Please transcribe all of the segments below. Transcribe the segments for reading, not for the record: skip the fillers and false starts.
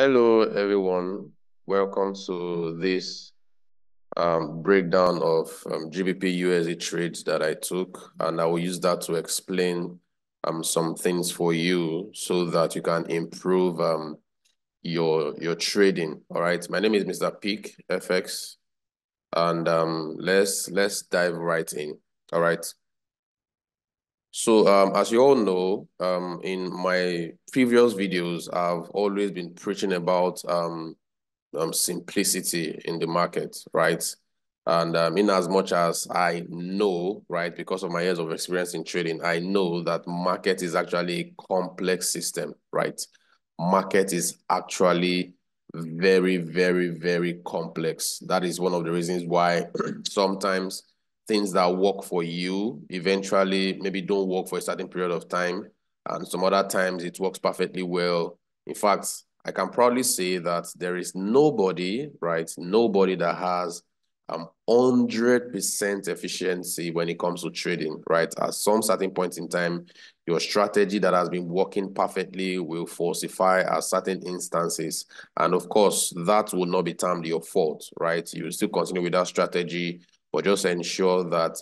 Hello, everyone. Welcome to this breakdown of GBP trades that I took, and I will use that to explain some things for you so that you can improve your trading. All right. My name is Mr. Peak FX, and let's dive right in. All right. So as you all know, in my previous videos, I've always been preaching about simplicity in the market, right? And in as much as I know, right, because of my years of experience in trading, I know that market is actually a complex system, right? Market is actually very, very, very complex. That is one of the reasons why sometimes things that work for you eventually maybe don't work for a certain period of time. And some other times it works perfectly well. In fact, I can proudly say that there is nobody, right? Nobody that has 100% efficiency when it comes to trading, right? At some certain point in time, your strategy that has been working perfectly will falsify at certain instances. And of course, that will not be termed your fault, right? You will still continue with that strategy, but just ensure that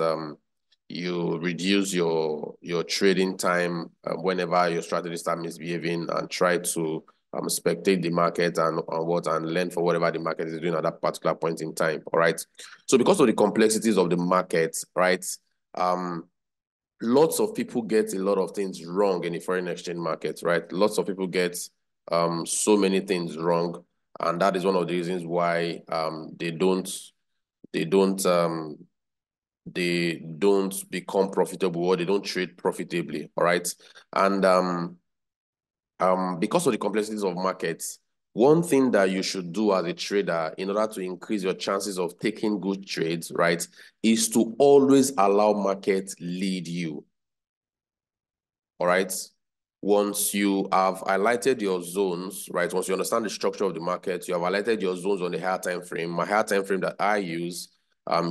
you reduce your trading time whenever your strategy starts misbehaving, and try to spectate the market and learn for whatever the market is doing at that particular point in time. All right. So because of the complexities of the market, right, lots of people get a lot of things wrong in the foreign exchange market, right? Lots of people get so many things wrong, and that is one of the reasons why they don't become profitable, or they don't trade profitably. All right. And because of the complexities of markets, one thing that you should do as a trader in order to increase your chances of taking good trades, right, is to always allow market lead you. All right. Once you have highlighted your zones, right, once you understand the structure of the market, you have highlighted your zones on the higher time frame. My higher time frame that I use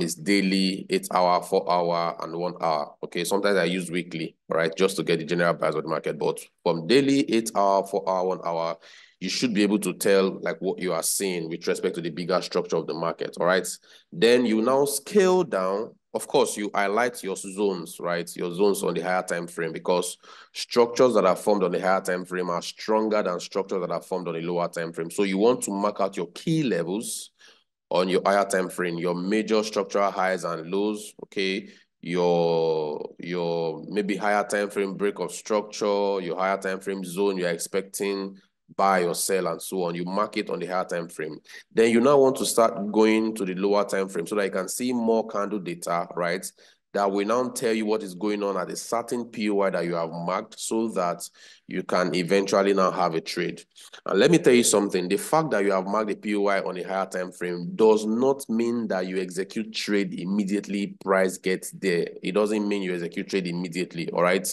is daily, 8 hour, 4 hour, and 1 hour. Okay, sometimes I use weekly, all right, just to get the general price of the market. But from daily, 8 hour, 4 hour, 1 hour, you should be able to tell like what you are seeing with respect to the bigger structure of the market. All right. Then you now scale down. Of course, you highlight your zones, right? Your zones on the higher time frame, because structures that are formed on the higher time frame are stronger than structures that are formed on the lower time frame. So you want to mark out your key levels on your higher time frame, your major structural highs and lows, okay? Your maybe higher time frame break of structure, your higher time frame zone you're expecting buy or sell, and so on. You mark it on the higher time frame. Then you now want to start going to the lower time frame so that you can see more candle data, right? That will now tell you what is going on at a certain POI that you have marked, so that you can eventually now have a trade. And let me tell you something, the fact that you have marked a POI on a higher time frame does not mean that you execute trade immediately price gets there. It doesn't mean you execute trade immediately, all right?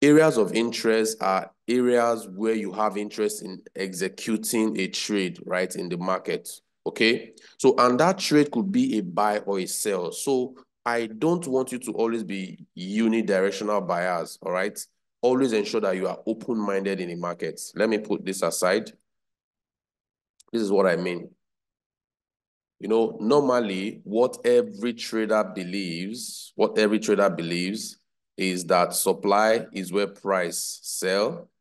Areas of interest are areas where you have interest in executing a trade, right, in the market, okay? So, and that trade could be a buy or a sell. So I don't want you to always be unidirectional buyers, all right? Always ensure that you are open-minded in the markets. Let me put this aside. This is what I mean. You know, normally what every trader believes is that supply is where price sell,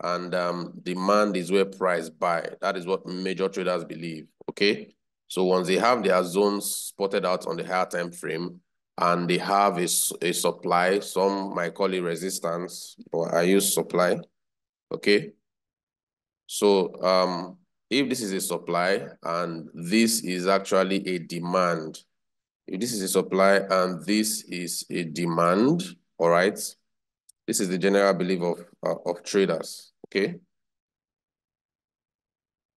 and demand is where price buy. That is what major traders believe, okay? So once they have their zones spotted out on the higher time frame, and they have a supply, some might call it resistance, but I use supply, okay? So if this is a supply and this is actually a demand, if this is a supply and this is a demand, all right? This is the general belief of traders, okay?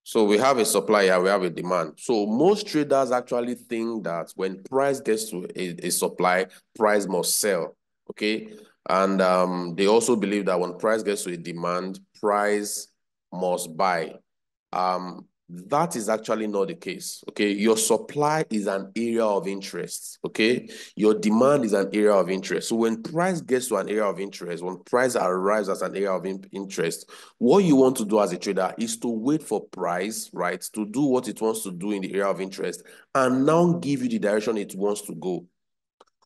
So we have a supply here, we have a demand. So most traders actually think that when price gets to a supply, price must sell, okay? And they also believe that when price gets to a demand, price must buy. That is actually not the case, okay? Your supply is an area of interest, okay? Your demand is an area of interest. So when price gets to an area of interest, when price arrives as an area of interest, what you want to do as a trader is to wait for price, right, to do what it wants to do in the area of interest and now give you the direction it wants to go.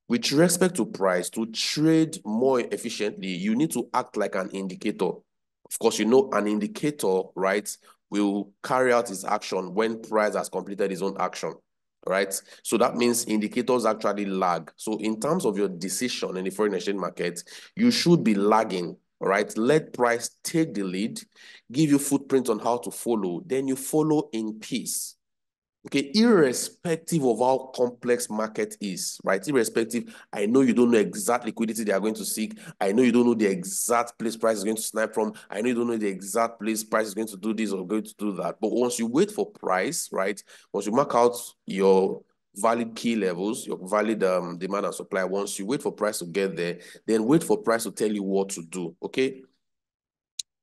With respect to price, to trade more efficiently, you need to act like an indicator. Of course, you know an indicator, right, will carry out its action when price has completed its own action, right? So that means indicators actually lag. So in terms of your decision in the foreign exchange market, you should be lagging, right? Let price take the lead, give you footprint on how to follow, then you follow in peace. Okay, irrespective of how complex market is, right? Irrespective, I know you don't know exact liquidity they are going to seek. I know you don't know the exact place price is going to snipe from. I know you don't know the exact place price is going to do this or going to do that. But once you wait for price, right? Once you mark out your valid key levels, your valid demand and supply, once you wait for price to get there, then wait for price to tell you what to do, okay?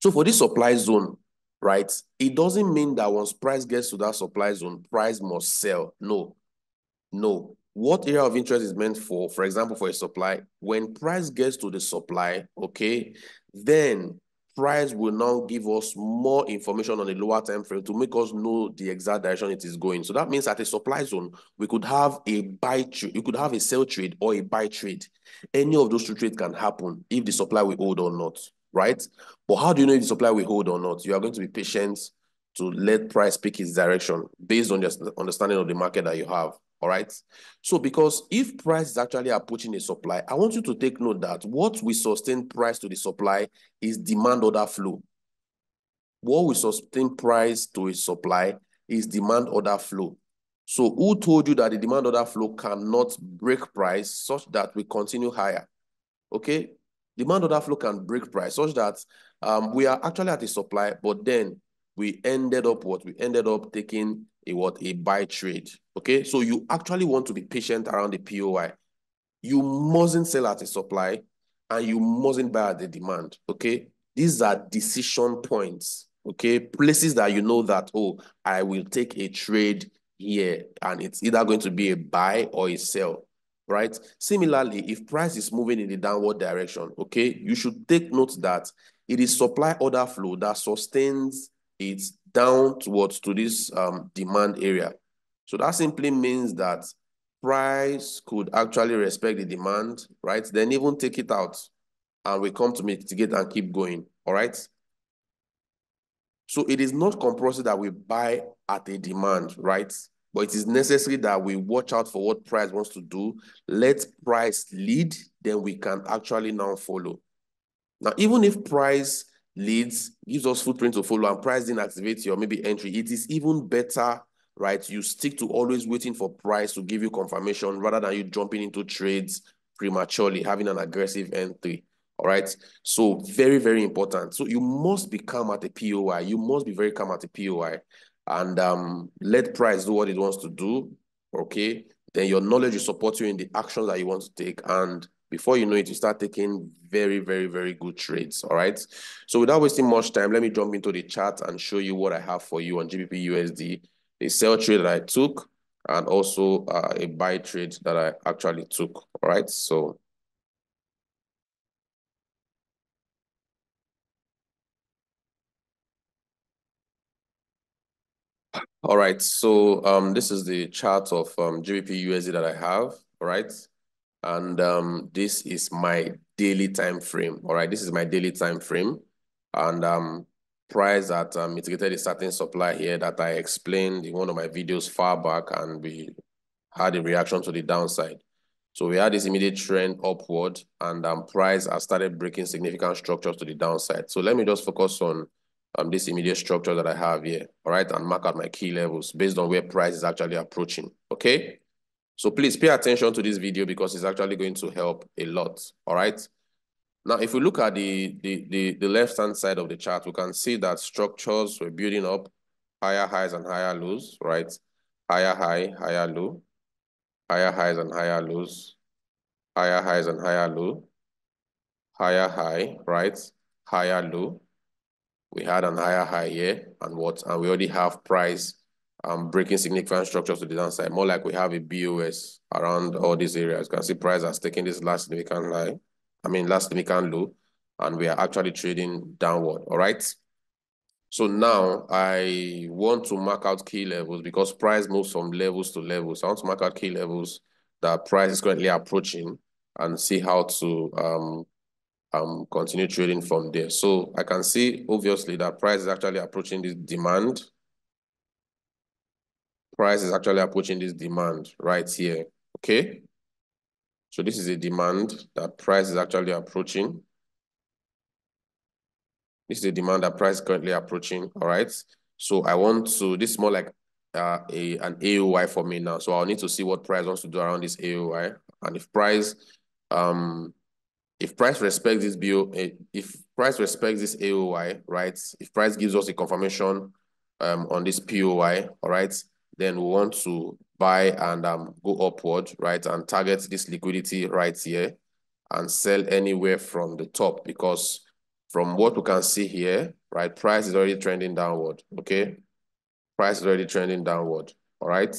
So for this supply zone, right, it doesn't mean that once price gets to that supply zone, price must sell. No, no. What area of interest is meant for example, for a supply, when price gets to the supply, okay, then price will now give us more information on the lower time frame to make us know the exact direction it is going. So that means at a supply zone, we could have a buy trade, you could have a sell trade or a buy trade. Any of those two trades can happen if the supply will hold or not, right? But how do you know if the supply will hold or not? You are going to be patient to let price pick its direction based on your understanding of the market that you have. All right. So because if price is actually approaching a supply, I want you to take note that what will sustain price to the supply is demand order flow. What will sustain price to a supply is demand order flow. So who told you that the demand order flow cannot break price such that we continue higher? Okay. Demand order flow can break price such that we are actually at a supply, but then we ended up what? We ended up taking a buy trade. Okay, so you actually want to be patient around the POI. You mustn't sell at a supply and you mustn't buy at the demand. Okay, these are decision points. Okay, places that you know that, oh, I will take a trade here and it's either going to be a buy or a sell, right? Similarly, if price is moving in the downward direction, okay, you should take note that it is supply order flow that sustains it down towards to this demand area. So that simply means that price could actually respect the demand, right? Then even take it out and we come to mitigate and keep going, all right? So it is not compulsory that we buy at a demand, right? But it is necessary that we watch out for what price wants to do. Let price lead, then we can actually now follow. Now, even if price leads, gives us footprint to follow, and price didn't activate your maybe entry, it is even better, right? You stick to always waiting for price to give you confirmation rather than you jumping into trades prematurely, having an aggressive entry. All right. So very, very important. So you must be calm at the POI. You must be very calm at the POI and let price do what it wants to do. Okay. Then your knowledge will support you in the actions that you want to take. And before you know it, you start taking very, very, very good trades. All right. So without wasting much time, let me jump into the chart and show you what I have for you on GBPUSD, a sell trade that I took, and also a buy trade that I actually took. All right. So all right, so this is the chart of GBP that I have, all right? And this is my daily time frame, all right? This is my daily time frame. And price that mitigated a certain supply here that I explained in one of my videos far back, and we had a reaction to the downside. So we had this immediate trend upward, and price has started breaking significant structures to the downside. So let me just focus on this immediate structure that I have here, all right, and mark out my key levels based on where price is actually approaching, okay? So please pay attention to this video because it's actually going to help a lot, all right? Now, if we look at the left-hand side of the chart, we can see that structures were building up higher highs and higher lows, right? Higher high, higher low, higher highs and higher lows, higher highs and higher low, higher high, right? Higher low, We had an higher high here, and we already have price breaking significant structures to the downside. More like we have a BOS around all these areas. You can see price has taken this last significant high, last significant low, and we are actually trading downward. All right. So now I want to mark out key levels because price moves from levels to levels. So I want to mark out key levels that price is currently approaching and see how to continue trading from there. So I can see obviously that price is actually approaching this demand. Price is actually approaching this demand right here. Okay. So this is a demand that price is actually approaching. This is a demand that price is currently approaching. All right. So I want to, this is more like an AOI for me now. So I'll need to see what price wants to do around this AOI. And if price respects this if price respects this AOI, right? If price gives us a confirmation on this POI, all right, then we want to buy and go upward, right, and target this liquidity right here and sell anywhere from the top, because from what we can see here, right, price is already trending downward. Okay, price is already trending downward. All right.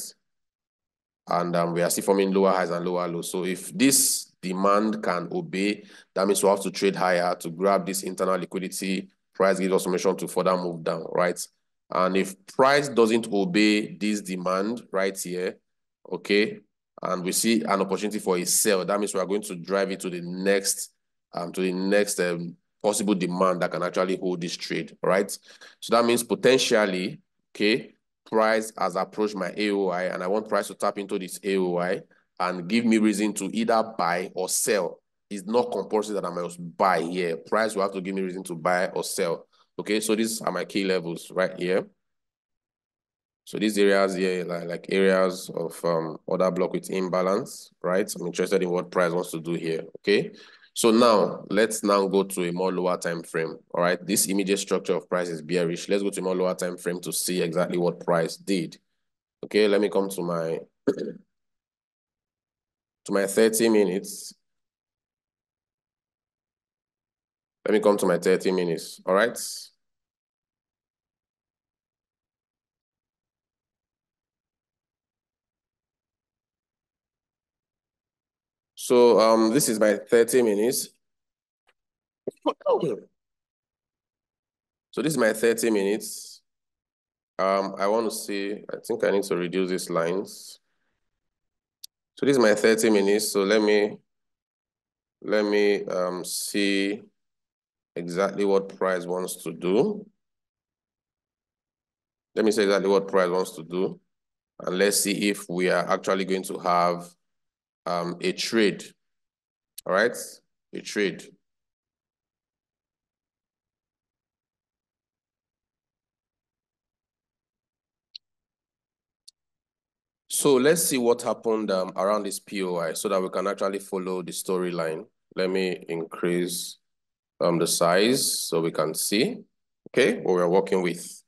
And we are still forming lower highs and lower lows. So if this demand can obey, that means we have to trade higher to grab this internal liquidity. Price gives us permission to further move down, right? And if price doesn't obey this demand right here, okay, and we see an opportunity for a sell, that means we are going to drive it to the next possible demand that can actually hold this trade, all right? So that means potentially, okay, price has approached my AOI and I want price to tap into this AOI and give me reason to either buy or sell. It's not compulsory that I must buy here. Price will have to give me reason to buy or sell. Okay, so these are my key levels right here. So these areas here, like areas of order block with imbalance, right? I'm interested in what price wants to do here, okay? So now, let's now go to a more lower time frame, all right? This immediate structure of price is bearish. Let's go to a more lower time frame to see exactly what price did. Okay, let me come to my 30 minutes. Let me come to my 30 minutes, all right? So this is my 30 minutes. So this is my 30 minutes. I want to see, I think I need to reduce these lines. So this is my 30 minutes. So let me see exactly what price wants to do. Let me see exactly what price wants to do. And let's see if we are actually going to have a trade. All right, a trade. So let's see what happened around this POI so that we can actually follow the storyline. Let me increase the size so we can see, okay, what we're working with.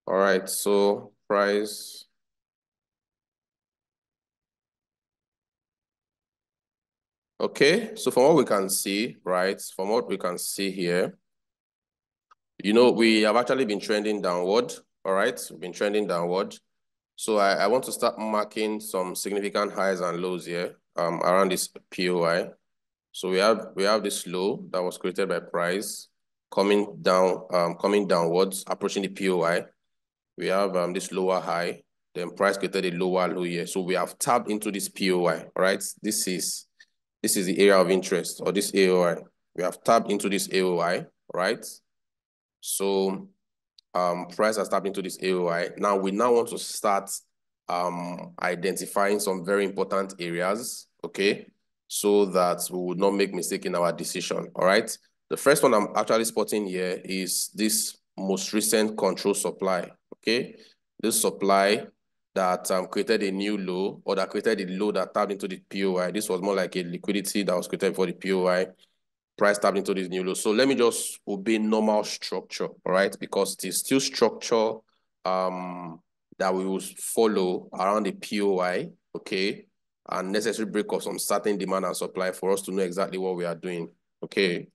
All right, so price. Okay, so from what we can see, right, from what we can see here, you know, we have actually been trending downward, all right? We've been trending downward. So I want to start marking some significant highs and lows here around this POI. So we have this low that was created by price coming down, coming downwards, approaching the POI. We have this lower high, then price created a lower low here. So we have tapped into this POI, right? This is the area of interest, or this AOI. We have tapped into this AOI, right? So price has tapped into this AOI. Now we want to start identifying some very important areas, okay, so that we would not make mistake in our decision, all right? The first one I'm actually spotting here is this most recent control supply, okay? This supply that created a new low, or that created a low that tapped into the POI. This was more like a liquidity that was created for the POI. Price tapped into this new low. So let me just obey normal structure, all right? Because it is still structure that we will follow around the POI, okay? and necessary break of some certain demand and supply for us to know exactly what we are doing. Okay.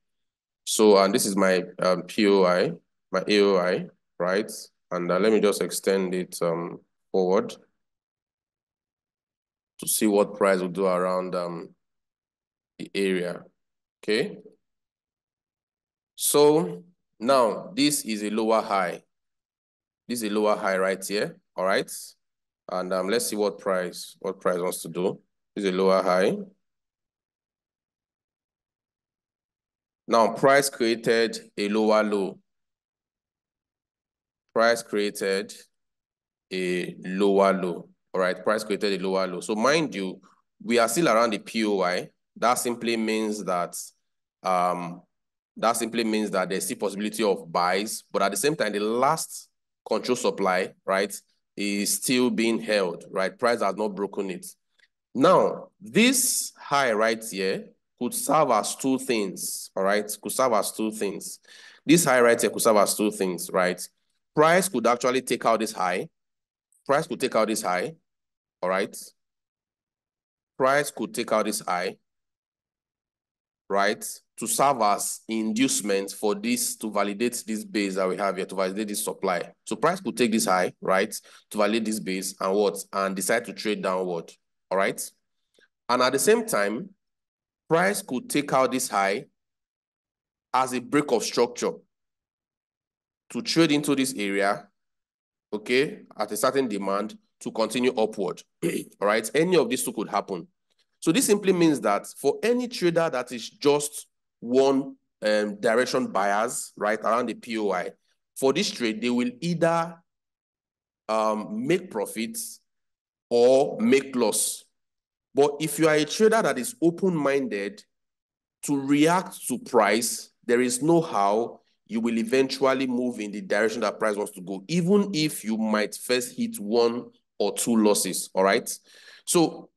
So, and this is my POI, my AOI, right? And let me just extend it forward to see what price will do around the area. Okay. So now this is a lower high. This is a lower high right here. All right. And let's see what price wants to do. This is a lower high. Now price created a lower low. Price created a lower low. All right, price created a lower low. So mind you, we are still around the POI. That simply means that there's still possibility of buys, but at the same time, the last control supply, right, is still being held, right? Price has not broken it. Now, this high right here could serve as two things, all right? Could serve as two things. This high right here could serve as two things, right? Price could actually take out this high. Price could take out this high, all right? Price could take out this high, right? To serve as inducement for this, to validate this base that we have here, to validate this supply. So price could take this high, right? To validate this base and what? And decide to trade downward, all right? And at the same time, price could take out this high as a break of structure to trade into this area, okay, at a certain demand to continue upward, all right? Any of these two could happen. So this simply means that for any trader that is just one direction bias, right, around the POI, for this trade, they will either make profits or make loss. But if you are a trader that is open-minded to react to price, there is no how you will eventually move in the direction that price wants to go, even if you might first hit one or two losses, all right? So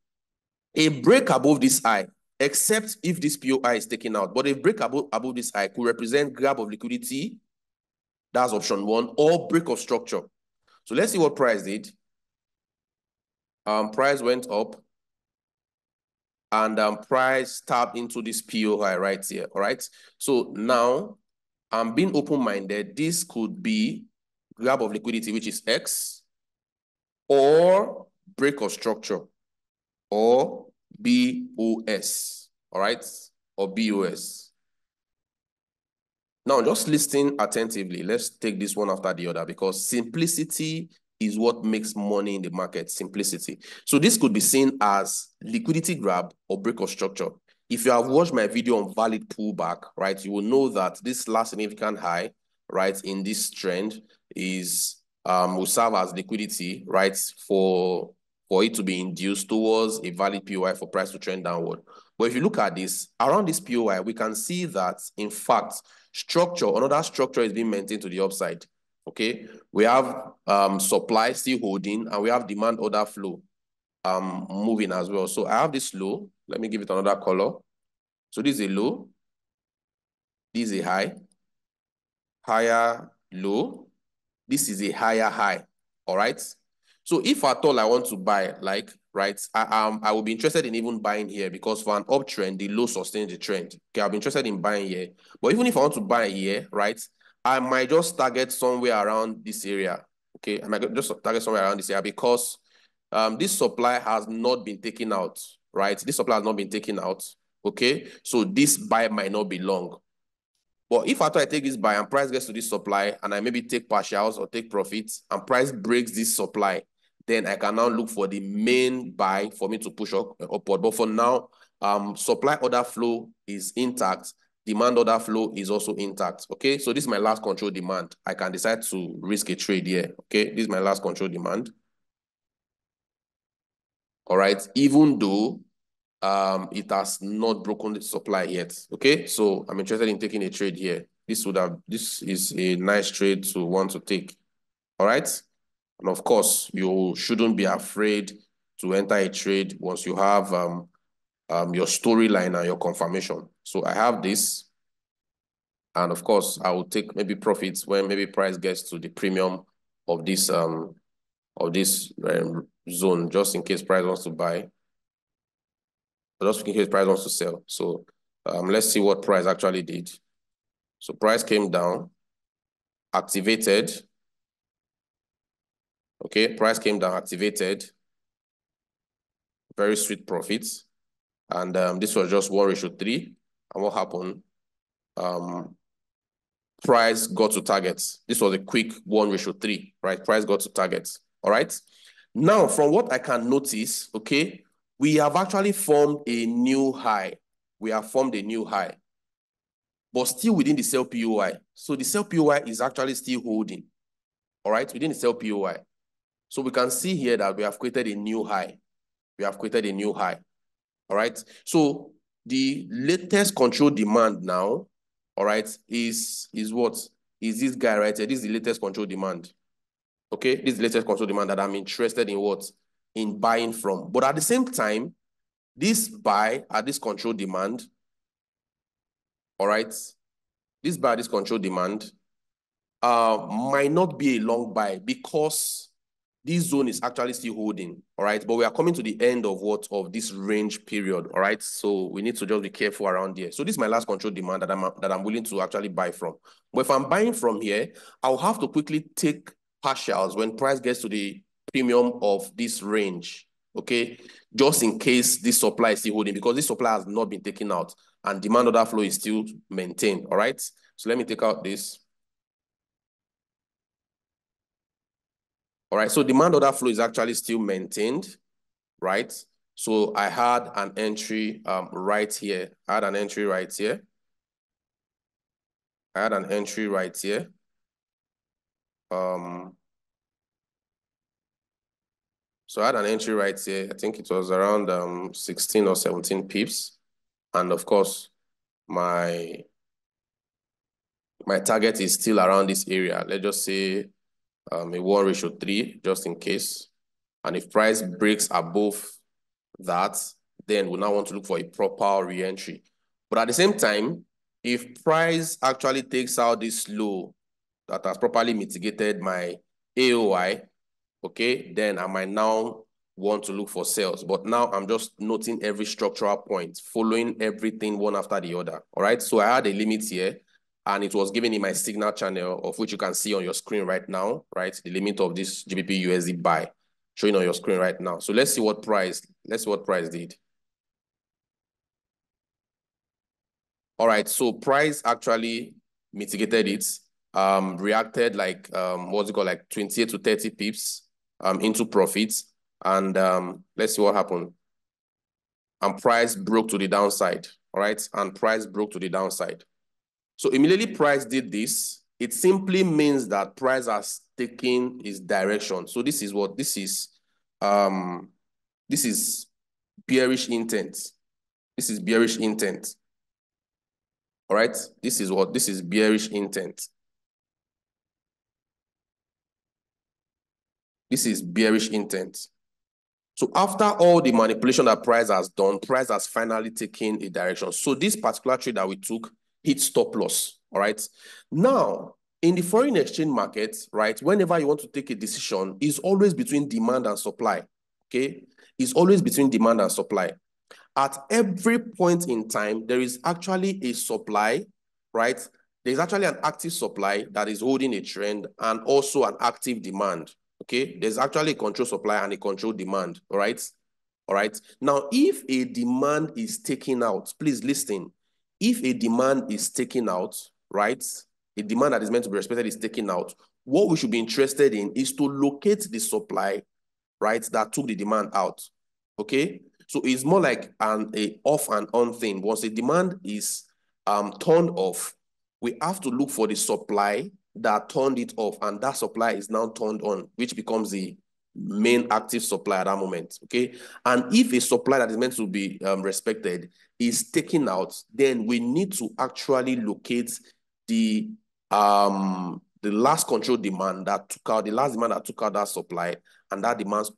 a break above this high, except if this POI is taken out, but a break above this high could represent grab of liquidity, that's option one, or break of structure. So let's see what price did. Price went up, and price tapped into this POI right here, all right? So now, I'm being open-minded. This could be grab of liquidity, which is X, or break of structure, or BOS, all right? Or BOS. Now, just listen attentively. Let's take this one after the other because simplicity is what makes money in the market, simplicity. So this could be seen as liquidity grab or break of structure. If you have watched my video on valid pullback, right, you will know that this last significant high, right, in this trend is will serve as liquidity, right, for it to be induced towards a valid POI for price to trend downward. But if you look at this, around this POI, we can see that, in fact, another structure is being maintained to the upside, okay? We have supply still holding, and we have demand order flow moving as well. So I have this low. Let me give it another color. So this is a low. This is a high. Higher low. This is a higher high, all right? So if at all I want to buy, like, right, I will be interested in even buying here because for an uptrend, the low sustains the trend. Okay, I'll be interested in buying here. But even if I want to buy here, right, I might just target somewhere around this area. Okay, I might just target somewhere around this area because this supply has not been taken out, right? This supply has not been taken out, okay? So this buy might not be long. But if after I take this buy and price gets to this supply and I maybe take partials or take profits and price breaks this supply, then I can now look for the main buy for me to push upward. But for now, supply order flow is intact. Demand order flow is also intact. Okay, so this is my last control demand. I can decide to risk a trade here. Okay, this is my last control demand. All right, even though it has not broken the supply yet. Okay, so I'm interested in taking a trade here. This is a nice trade to want to take. All right, and of course you shouldn't be afraid to enter a trade once you have your storyline and your confirmation. So I have this, and of course I will take maybe profits when maybe price gets to the premium of this zone, just in case price wants to buy. Just in case price wants to sell. So let's see what price actually did. So price came down, activated. Okay, price came down, activated. Very sweet profits. And this was just 1:3. And what happened? Price got to targets. This was a quick 1:3, right? Price got to targets. All right. Now, from what I can notice, okay, we have actually formed a new high. We have formed a new high, but still within the sell POI. So the sell POI is actually still holding. All right, within the sell POI. So we can see here that we have created a new high. We have created a new high. All right. So the latest control demand now, all right, is what? Is this guy right here? This is the latest control demand. Okay, this is the latest control demand that I'm interested in what? In buying from. But at the same time, this buy at this control demand, all right, this buy at this control demand might not be a long buy because this zone is actually still holding, all right? But we are coming to the end of of this range period, all right? So we need to just be careful around here. So this is my last control demand that I'm willing to actually buy from. But if I'm buying from here, I'll have to quickly take partials when price gets to the premium of this range, okay? Just in case this supply is still holding, because this supply has not been taken out and demand order flow is still maintained, all right? So let me take out this. All right, so demand order flow is actually still maintained, right? So I had an entry right here. I had an entry right here. I had an entry right here. So I had an entry right here. I think it was around 16 or 17 pips. And of course, my target is still around this area. Let's just say a 1:3, just in case. And if price breaks above that, then we now want to look for a proper re-entry. But at the same time, if price actually takes out this low that has properly mitigated my AOI, okay, then I might now want to look for sales. But now I'm just noting every structural point, following everything one after the other, all right? So I had a limit here, and it was given in my signal channel, of which you can see on your screen right now, right? The limit of this GBP/USD buy showing on your screen right now. So let's see what price did. All right, so price actually mitigated it, reacted like, what's it called, like 28 to 30 pips into profits. And let's see what happened. And price broke to the downside, all right? And price broke to the downside. So immediately price did this, it simply means that price has taken its direction. So this is what? This is bearish intent. This is bearish intent. All right, this is what? This is bearish intent. This is bearish intent. So after all the manipulation that price has done, price has finally taken a direction. So this particular trade that we took hit stop loss, all right? Now, in the foreign exchange market, right, whenever you want to take a decision, it's always between demand and supply, okay? It's always between demand and supply. At every point in time, there is actually a supply, right? There's actually an active supply that is holding a trend and also an active demand, okay? There's actually a control supply and a control demand, all right? All right. Now, if a demand is taken out, please listen. If a demand is taken out, right? A demand that is meant to be respected is taken out. What we should be interested in is to locate the supply, right, that took the demand out, okay? So it's more like a off and on thing. Once a demand is turned off, we have to look for the supply that turned it off, and that supply is now turned on, which becomes the main active supply at that moment, okay? And if a supply that is meant to be respected is taken out, then we need to actually locate the last control demand that took out, the last demand that took out that supply, and that demand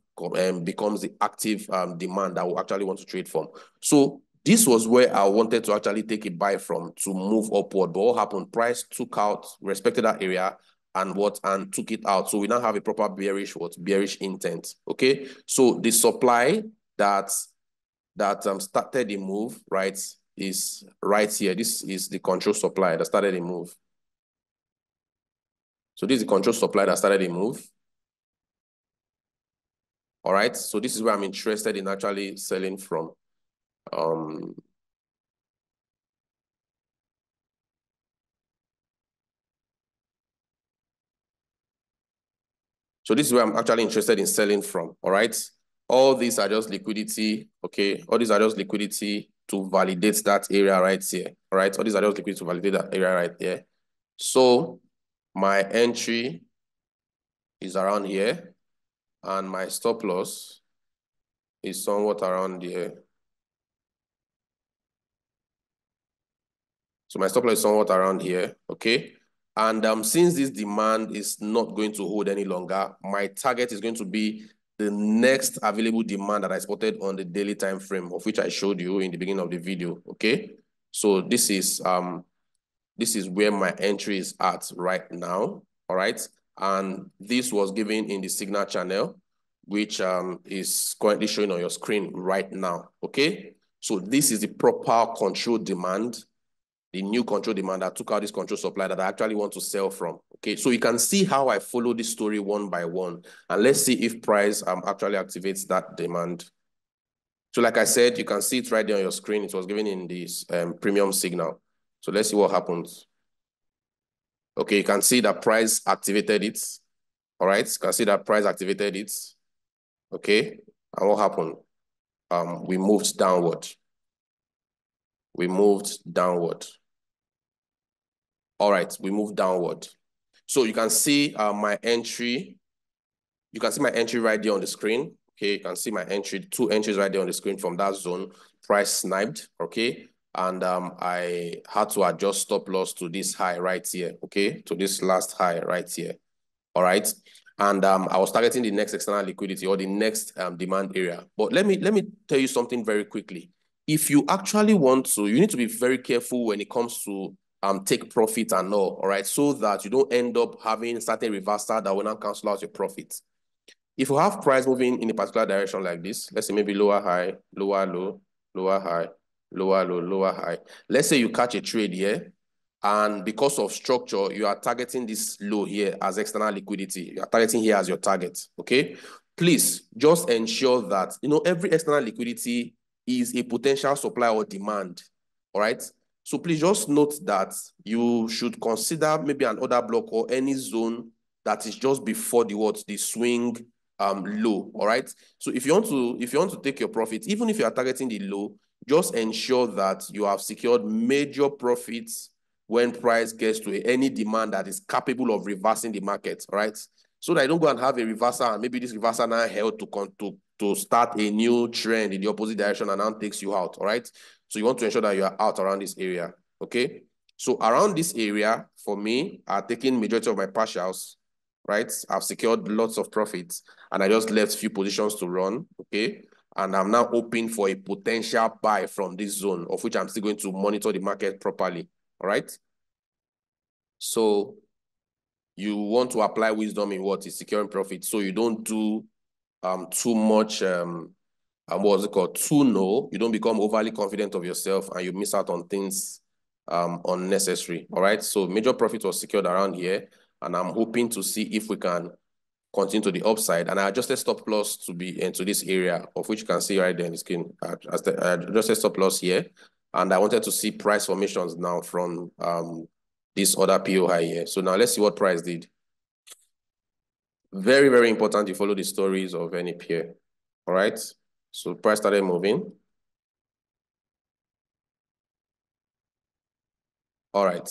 becomes the active demand that we actually want to trade from. So this was where I wanted to actually take a buy from to move upward. But what happened? Price took out, respected that area, and took it out. So we now have a proper bearish intent. Okay. So the supply that that started the move, right, is right here. This is the control supply that started the move. So this is the control supply that started the move. All right, so this is where I'm interested in actually selling from. So this is where I'm actually interested in selling from, all right? All these are just liquidity, okay? All these are just liquidity to validate that area right here, all right? All these are just liquidity to validate that area right there. So my entry is around here, and my stop loss is somewhat around here. So my stop loss is somewhat around here, okay? And since this demand is not going to hold any longer, my target is going to be the next available demand that I spotted on the daily time frame, of which I showed you in the beginning of the video, okay? So this is where my entry is at right now, all right? And this was given in the signal channel, which is currently showing on your screen right now, okay? So this is the proper control demand, the new control demand that took out this control supply that I actually want to sell from. Okay, so you can see how I follow this story one by one. And let's see if price actually activates that demand. So like I said, you can see it right there on your screen. It was given in this premium signal. So let's see what happens. Okay, you can see that price activated it. All right, you can see that price activated it. Okay, and what happened? We moved downward. We moved downward. All right, we moved downward. So you can see my entry. You can see my entry right there on the screen. Okay, you can see my entry, 2 entries right there on the screen from that zone. Price sniped, okay? And I had to adjust stop loss to this high right here, okay? To this last high right here, all right? And I was targeting the next external liquidity or the next demand area. But let me tell you something very quickly. If you actually want to, you need to be very careful when it comes to take profit and all right? So that you don't end up having certain reversal that will not cancel out your profits. If you have price moving in a particular direction like this, let's say maybe lower high, lower low, lower high, lower low, lower high. Let's say you catch a trade here, and because of structure, you are targeting this low here as external liquidity. You are targeting here as your target, okay? Please just ensure that, every external liquidity is a potential supply or demand, all right? So please just note that you should consider maybe an order block or any zone that is just before the swing low, all right? So if you want to take your profits, even if you are targeting the low, just ensure that you have secured major profits when price gets to any demand that is capable of reversing the market, right? So that you don't go and have a reversal and maybe this reversal now held to start a new trend in the opposite direction and now takes you out, all right? So you want to ensure that you are out around this area, okay? So around this area, for me, I'm taking majority of my partials, right? I've secured lots of profits and I just left few positions to run, okay? And I'm now hoping for a potential buy from this zone, of which I'm still going to monitor the market properly, all right? So you want to apply wisdom in what is securing profit, so you don't do too much, what's it called, you don't become overly confident of yourself and you miss out on things unnecessary, all right? So major profit was secured around here, and I'm hoping to see if we can continue to the upside. And I adjusted stop loss to be into this area, of which you can see right there in the screen. I adjusted stop loss here, and I wanted to see price formations now from this other PO high here. So now let's see what price did. Very, very important you follow the stories of any peer. All right. So price started moving. All right.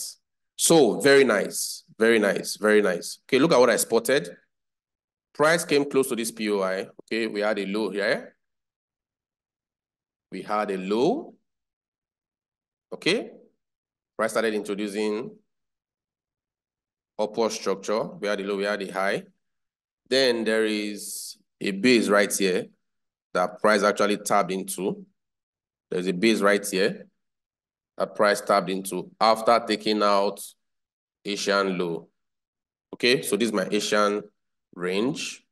So very nice. Very nice. Very nice. Okay, look at what I spotted. Price came close to this POI. Okay, we had a low here. We had a low. Okay. Price started introducing upward structure. We had a low, we had a high. Then there is a base right here that price actually tapped into. There's a base right here that price tapped into after taking out Asian low. Okay, so this is my Asian range.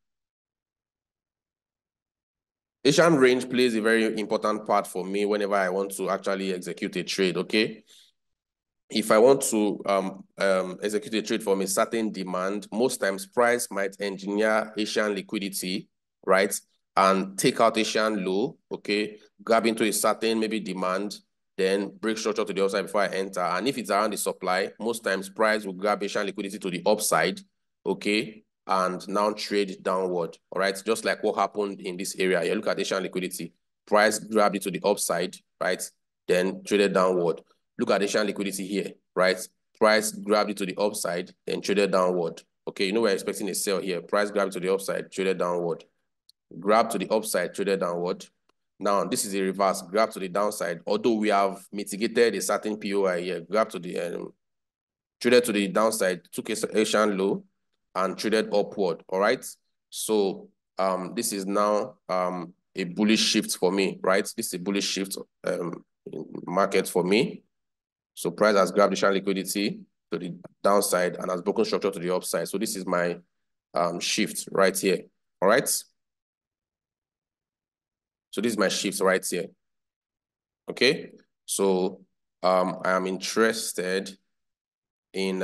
Asian range plays a very important part for me whenever I want to actually execute a trade, okay? If I want to execute a trade from a certain demand, most times price might engineer Asian liquidity, right? And take out Asian low, okay? Grab into a certain maybe demand, then break structure to the upside before I enter. And if it's around the supply, most times price will grab Asian liquidity to the upside, okay? And now trade downward, all right? Just like what happened in this area. You look at Asian liquidity, price grabbed it to the upside, right? Then traded downward. Look at Asian liquidity here, right? Price grabbed it to the upside, then traded downward. Okay, you know we're expecting a sell here. Price grabbed it to the upside, traded downward. Grab to the upside, traded downward. Now, this is a reverse, grab to the downside. Although we have mitigated a certain POI here, grab to the, traded to the downside, took Asian low, and traded upward, all right? So this is now a bullish shift for me, right? This is a bullish shift in market for me. So price has grabbed Asian liquidity to the downside and has broken structure to the upside. So this is my shift right here. All right. So this is my shift right here. Okay. So I am interested in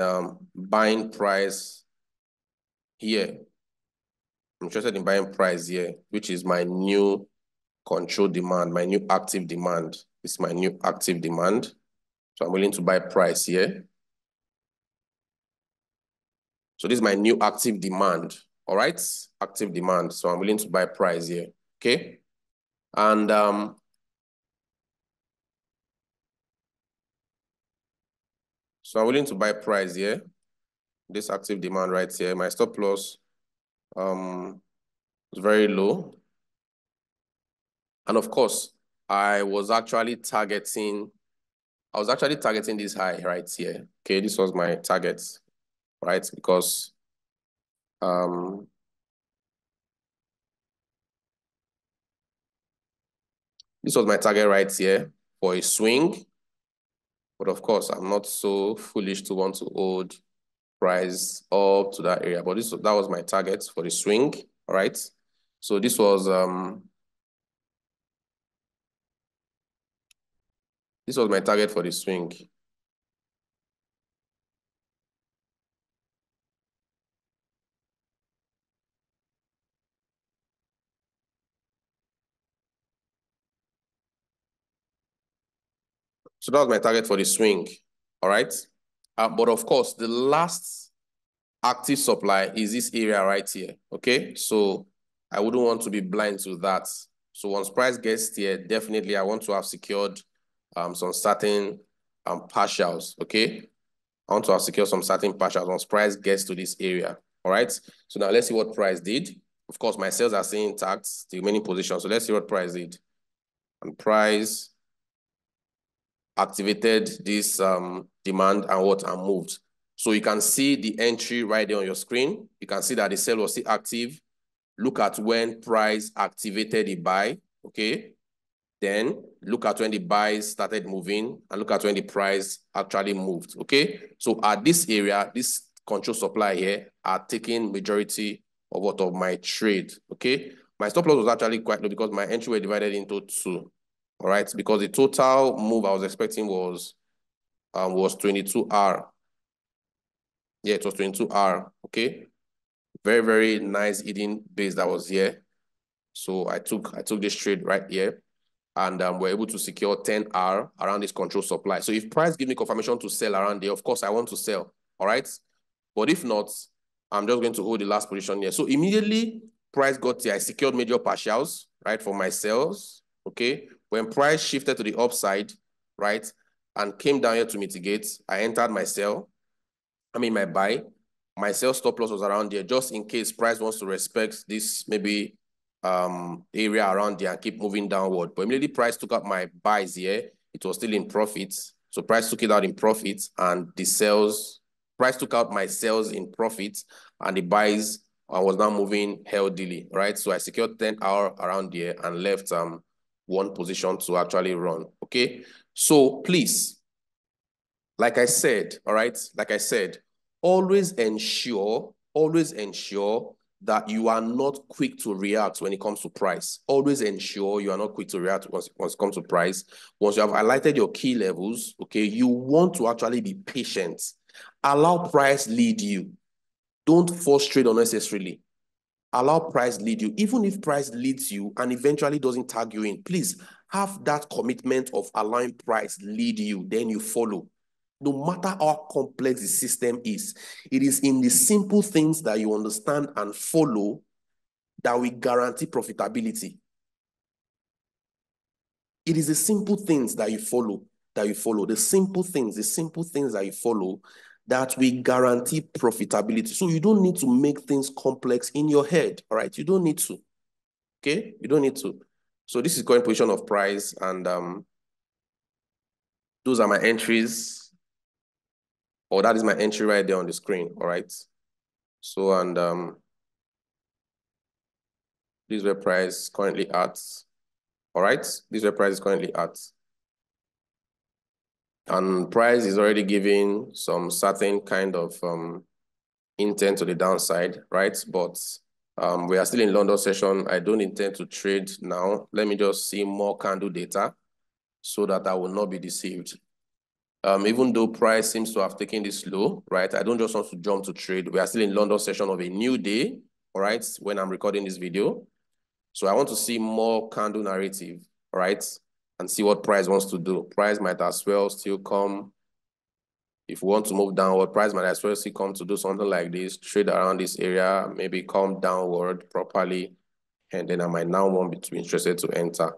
buying price here. I'm interested in buying price here, which is my new control demand, my new active demand. This is my new active demand. So I'm willing to buy price here. So this is my new active demand, all right? Active demand, so I'm willing to buy price here, okay? And so I'm willing to buy price here, this active demand right here. My stop loss is very low. And of course, I was actually targeting this high right here, okay? This was my target, right? Because this was my target right here for a swing. But of course, I'm not so foolish to want to hold price up to that area. But that was my target for the swing, all right? So this was my target for the swing. So that was my target for the swing, all right? But of course, the last active supply is this area right here, okay? So I wouldn't want to be blind to that. So once price gets here, definitely I want to have secured some certain partials, okay? I want to have secured some certain partials once price gets to this area, all right? So now let's see what price did. Of course, my sales are staying intact, the remaining position. So let's see what price did. And price activated this demand and moved. So you can see the entry right there on your screen. You can see that the sell was still active. Look at when price activated the buy, okay? Then look at when the buys started moving and look at when the price actually moved, okay? So at this area, this control supply here are taking majority of my trade, okay? My stop loss was actually quite low because my entry were divided into two, all right? Because the total move I was expecting was 22R. Yeah, it was 22R, okay? Very, very nice hidden base that was here. So I took this trade right here. And we're able to secure 10R around this control supply. So if price give me confirmation to sell around there, of course I want to sell, all right? But if not, I'm just going to hold the last position here. So immediately price got here, I secured major partials, right, for my sales, okay? When price shifted to the upside, right, and came down here to mitigate, I entered my sell, my buy. My sell stop loss was around there, just in case price wants to respect this maybe area around there and keep moving downward. But immediately price took out my buys here, it was still in profits. So price took it out in profits and the sales, price took out my sales in profits and the buys was now moving healthily, right? So I secured 10R around there and left one position to actually run, okay? So please, like I said, all right, like I said, always ensure that you are not quick to react when it comes to price. Always ensure you are not quick to react once it comes to price. Once you have highlighted your key levels, okay, you want to actually be patient. Allow price lead you. Don't force trade unnecessarily. Allow price lead you. Even if price leads you and eventually doesn't tag you in, please have that commitment of allowing price lead you, then you follow. No matter how complex the system is, it is in the simple things that you understand and follow that will guarantee profitability. It is the simple things that you follow, the simple things that you follow that will guarantee profitability. So you don't need to make things complex in your head, all right? You don't need to, okay? You don't need to. So this is current position of price, and those are my entries, or that is my entry right there on the screen, all right? So, and this is where price currently at, all right? This is where price is currently at. And price is already giving some certain kind of intent to the downside, right? But we are still in London session. I don't intend to trade now. Let me just see more candle data so that I will not be deceived. Even though price seems to have taken this low, right? I don't just want to jump to trade. We are still in London session of a new day, all right, when I'm recording this video. So I want to see more candle narrative, all right, and see what price wants to do. Price might as well still come. If we want to move downward, price might as well still come to do something like this, trade around this area, maybe come downward properly, and then I might now want to be interested to enter.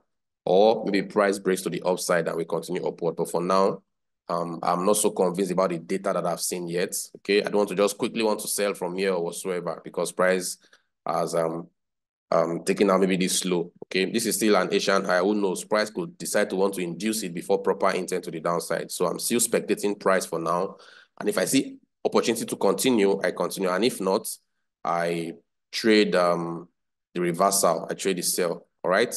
Or maybe price breaks to the upside and we continue upward. But for now, I'm not so convinced about the data that I've seen yet. Okay, I don't want to just quickly want to sell from here or whatsoever because price has taking out maybe this low. Okay, this is still an Asian high. Who knows? Price could decide to want to induce it before proper intent to the downside. So I'm still spectating price for now. And if I see opportunity to continue, I continue. And if not, I trade the reversal. I trade the sell. All right.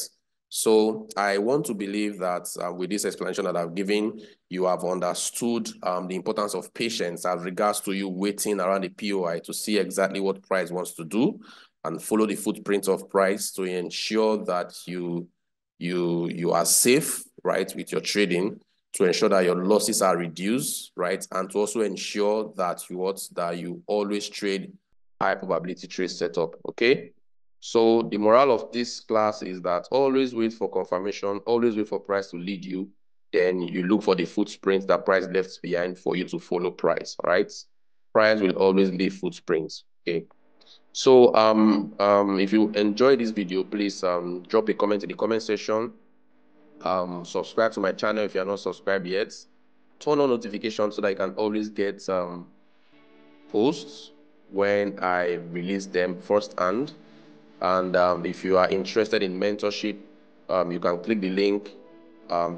So I want to believe that with this explanation that I've given, you have understood the importance of patience as regards to you waiting around the POI to see exactly what price wants to do and follow the footprint of price to ensure that you are safe, right, with your trading, to ensure that your losses are reduced, right, and to also ensure that you always trade high probability trade setup. Okay. So the moral of this class is that always wait for confirmation, always wait for price to lead you. Then you look for the footprints that price left behind for you to follow price. All right. Price will always leave footprints. Okay. So if you enjoy this video, please drop a comment in the comment section. Subscribe to my channel if you're not subscribed yet. Turn on notifications so that you can always get posts when I release them firsthand. And if you are interested in mentorship, you can click the link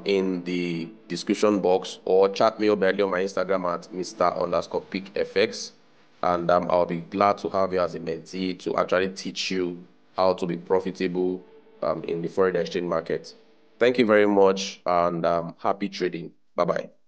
in the description box or chat me up early on my Instagram at Mr_PeakFX. And I'll be glad to have you as a mentee to actually teach you how to be profitable in the foreign exchange market. Thank you very much, and happy trading. Bye-bye.